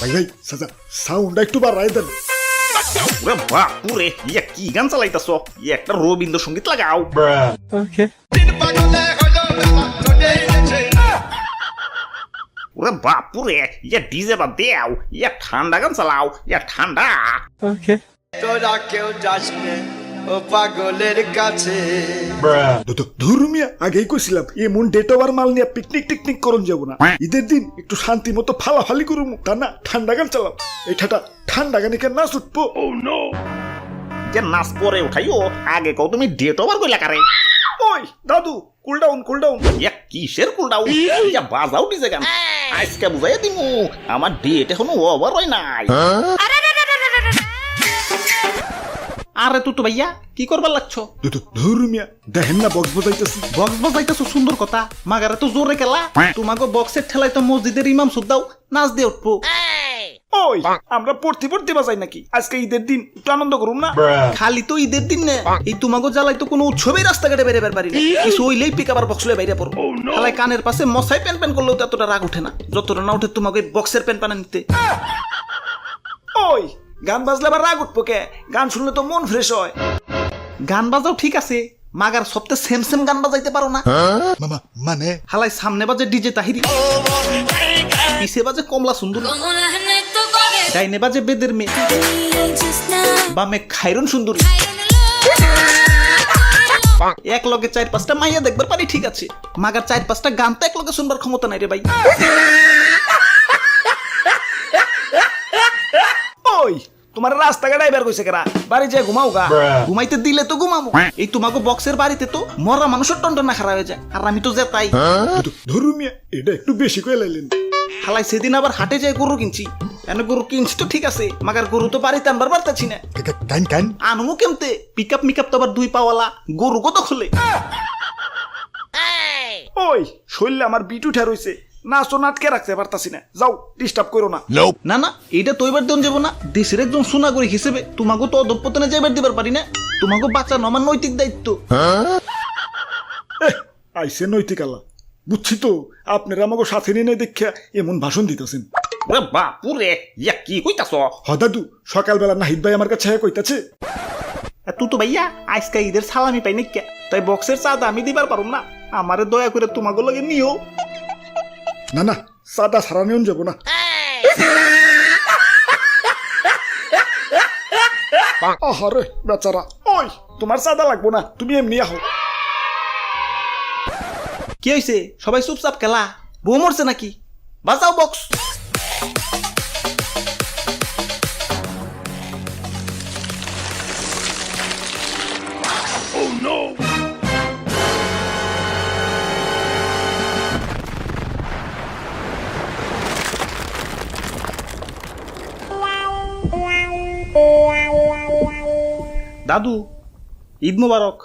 ভাই ভাই সাজা সাউন্ডটা একটু বাড়াই দেন। ওরে বাপুরে, ইয়া কি গান চালাইতাছ? একটা রবীন্দ্রসঙ্গীত লাগাও। ওরে বাপুরে, ইয়া ডিজে বা দেও, ইয়া ঠান্ডা গান চালাও, ইয়া ঠান্ডা। তোরা কেউ যাস নে ও পাগলের কাছে। ধর্মিয়া আগেই কইছিলাম এমন ডেট ওভার মাল নিয়ে পিকনিক টিকনিক করুন যাবো না। ঈদের দিন একটু শান্তি মতো ফালাফালি করুম, তা না ঠান্ডা গান চালাম। এইটা ঠান্ডা গানে কেন নাচ উঠবো? যে নাচ পরে উঠাইও, আগে কও তুমি ডেট ওভার কইলা কারে? ওই দাদু কুল ডাউন কুল ডাউন। ইয়া কিসের কুলডাউন? ইয়া বাজাও ডিজে গান। আজকে বুঝাইয়া দিমু আমার ডেট এখনো ওভার হয় নাই। আরে তুই তো ভাইয়া কি করবার লাগছো? ধর্মিয়া দেখেন না বক্স বাজাইতেছি। বক্স বাজাইতেছো সুন্দর কথা, মাগারে তো জোরে খেলা। তোমাকে বক্সের ঠেলাই তো মসজিদের ইমাম সুদ্দাও নাচ দিয়ে উঠবো। ওই আমরা পড়তে পড়তে বাজাই নাকি? আজকে ঈদের দিন একটু আনন্দ করুম না? খালি তো ঈদের দিন না, এই তোমাকে জ্বালাই তো কোনো উৎসবেই রাস্তাঘাটে বেরোবার পারি না। কিছু হইলেই পিক আবার বক্স লয়ে বাইরে পড়ো। খালাই কানের পাশে মশাই প্যান প্যান করলেও তো এতটা রাগ উঠে না, যতটা না উঠে তোমাকে বক্সের প্যান প্যান নিতে। ওই গান বাজলে আবার রাগ উঠবো কে? গান শুনলে তো মন ফ্রেশ হয়। গান বাজাও ঠিক আছে, মাগার সপ্তাহে সেম সেম গান বাজাইতে পারো না? মামা মানে হালাই সামনে বাজে ডিজে তাহিরি, পিছে বাজে কমলা সুন্দর, ডাইনে বাজে বেদের মেয়ে, বামে খাইরুন সুন্দরী। এক লগে 4-5টা মাইয়া দেখবার পারি ঠিক আছে, মাগার 4-5টা গান তো এক লগে শুনবার ক্ষমতা নাই রে ভাই। ওই তোমার রাস্তাঘাট আইবার কইছে কেরা? বাড়ি যে ঘুমাও গা। ঘুমাইতে দিলে তো ঘুমাবো, এই তোমাকে বক্সের বাড়িতে তো মরা মানুষের টন্টনা খারাপ হয়ে যায়, আর আমি তো যে তাই। ধর্মিয়া এটা একটু বেশি কয়ে লাইলেন। হালাই সেদিন আবার হাটে যায় গরু কিনছি, এনে গরু কিনছি তো ঠিক আছে, মাগার গরু তো বাড়িতে আনবার পারতেছি না। কান কান আনমু কেমতে? পিকআপ মিকআপ তো আবার 2 পাওয়ালা, গরু কত খুলে। ওই শরীরে আমার বিট উঠা রইছে, নাচো নাটকে রাখতে পারতাছি না। যাও ডিস্টার্ব করো না। না না, এইটা তো এবার দিন যাবো না। দেশের একজন সুনাগরিক হিসেবে তোমাকে তো অধপতনে যাইবার দিবার পারি না। তোমাকে বাঁচানো আমার নৈতিক দায়িত্ব। আইসে নৈতিক আলা, বুঝছি তো আপনারা আমাকে সাথে নিয়ে দেখিয়া এমন ভাষণ দিতেছেন। ওরে বাপুরে, ইয়া কি কইতাছ? হ দাদু, সকালবেলা নাহিদ ভাই আমার কাছে কইতাছে তুই তো ভাইয়া আজকে ঈদের সালামি পাই নাকি, তাই বক্সের চাঁদা আমি দিবার পারুম না, আমারে দয়া করে তোমাকে লগে নিও। না না চাঁদা সারা নিয়ন যাবো না। আহারে বেচারা। ওই তোমার চাঁদা লাগবো না, তুমি এমনি আহো। কি হয়েছে? সবাই চুপচাপ খেলা, বউ মরছে নাকি? বাজাও বক্স। দাদু ঈদ মোবারক।